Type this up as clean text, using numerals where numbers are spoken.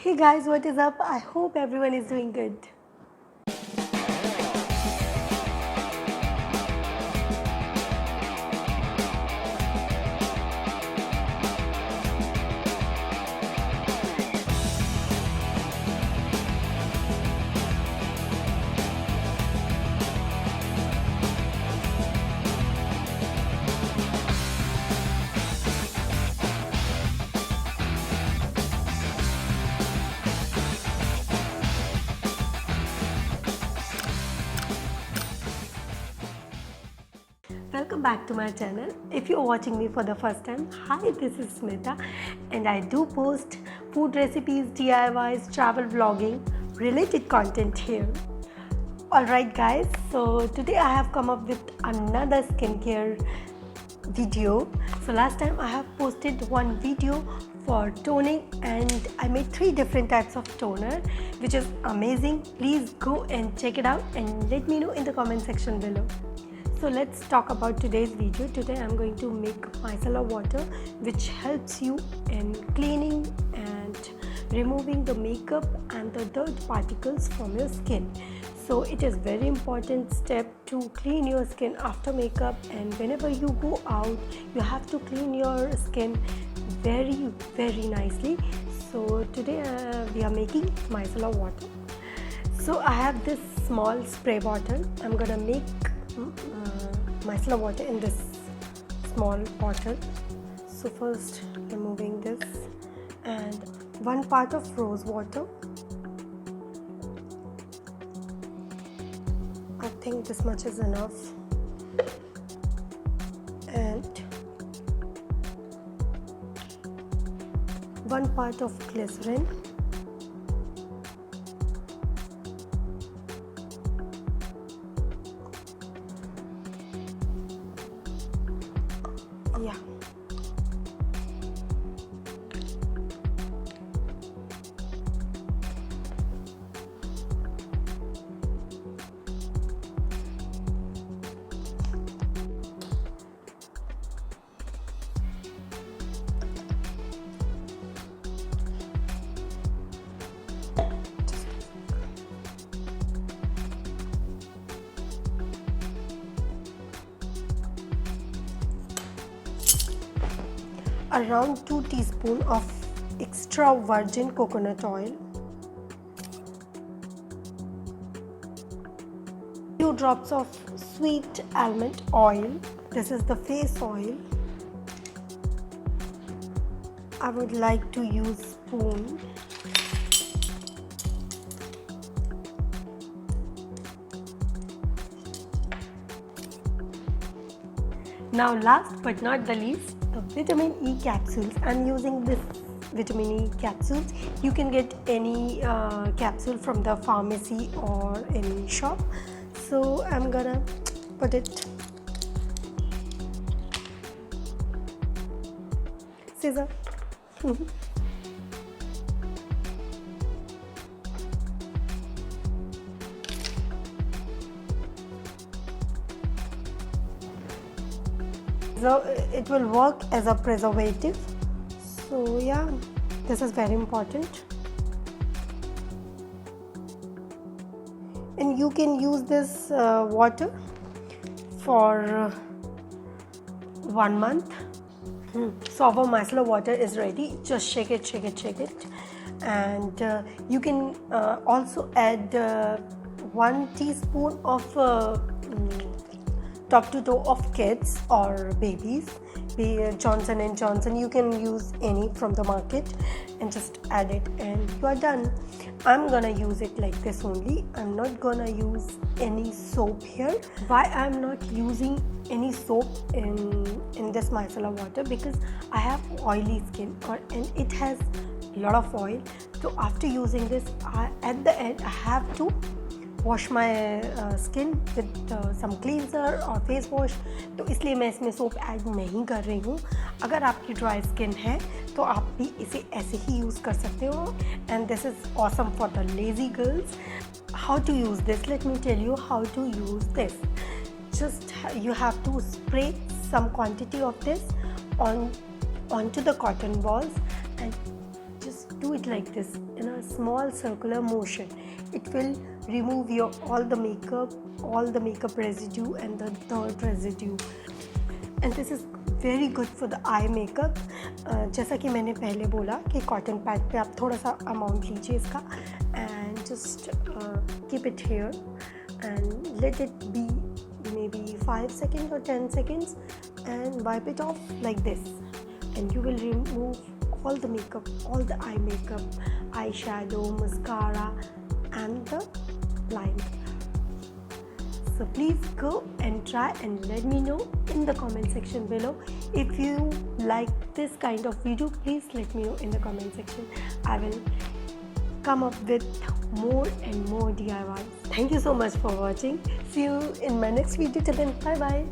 Hey guys, what is up? I hope everyone is doing good. Welcome back to my channel. If you're watching me for the first time, hi, this is Smita and I do post food recipes, DIYs, travel vlogging, related content here. Alright guys, so today I have come up with another skincare video. So last time I have posted one video for toning and I made 3 different types of toner which is amazing. Please go and check it out and let me know in the comment section below. So let's talk about today's video. Today I'm going to make micellar water which helps you in cleaning and removing the makeup and the dirt particles from your skin. So it is very important step to clean your skin after makeup, and whenever you go out you have to clean your skin very nicely. So today we are making micellar water. So I have this small spray bottle. I'm gonna make micellar water in this small bottle. So first removing this and 1 part of rose water. I think this much is enough, and 1 part of glycerin. Yeah. Around 2 teaspoons of extra virgin coconut oil, few drops of sweet almond oil. This is the face oil. I would like to use spoon. Now last but not the least, the vitamin E capsules. I'm using this vitamin E capsules. You can get any capsule from the pharmacy or any shop. So I'm gonna put it. Scissor. So it will work as a preservative. So yeah, this is very important. And you can use this water for 1 month. So our micellar water is ready. Just shake it. And you can also add 1 teaspoon of top to toe of kids or babies, Johnson & Johnson. You can use any from the market and just add it and you are done. I'm gonna use it like this only. I'm not gonna use any soap here. Why I'm not using any soap in this micellar water? Because I have oily skin and it has a lot of oil. So after using this, at the end I have to wash my skin with some cleanser or face wash. तो इसलिए मैं इसमें soap add नहीं कर रही हूँ. अगर आपकी ड्राई स्किन है तो आप भी इसे ऐसे ही यूज़ कर सकते हो. And this is awesome for the lazy girls. How to use this? Let me tell you how to use this. Just you have to spray some quantity of this onto the cotton balls and just do it like this in a small circular motion. It will remove your all the makeup residue and the dirt residue. And this is very good for the eye makeup. जैसा कि मैंने पहले बोला कि cotton pad पे आप थोड़ा सा अमाउंट लीजिए इसका and just keep it here and let it be maybe 5 seconds or 10 seconds and wipe it off like this, and you will remove all the makeup, all the eye makeup, eyeshadow, mascara and the liner. So please go and try and let me know in the comment section below. If you like this kind of video, please let me know in the comment section. I will come up with more and more DIYs. Thank you so much for watching. See you in my next video. Till then, bye bye.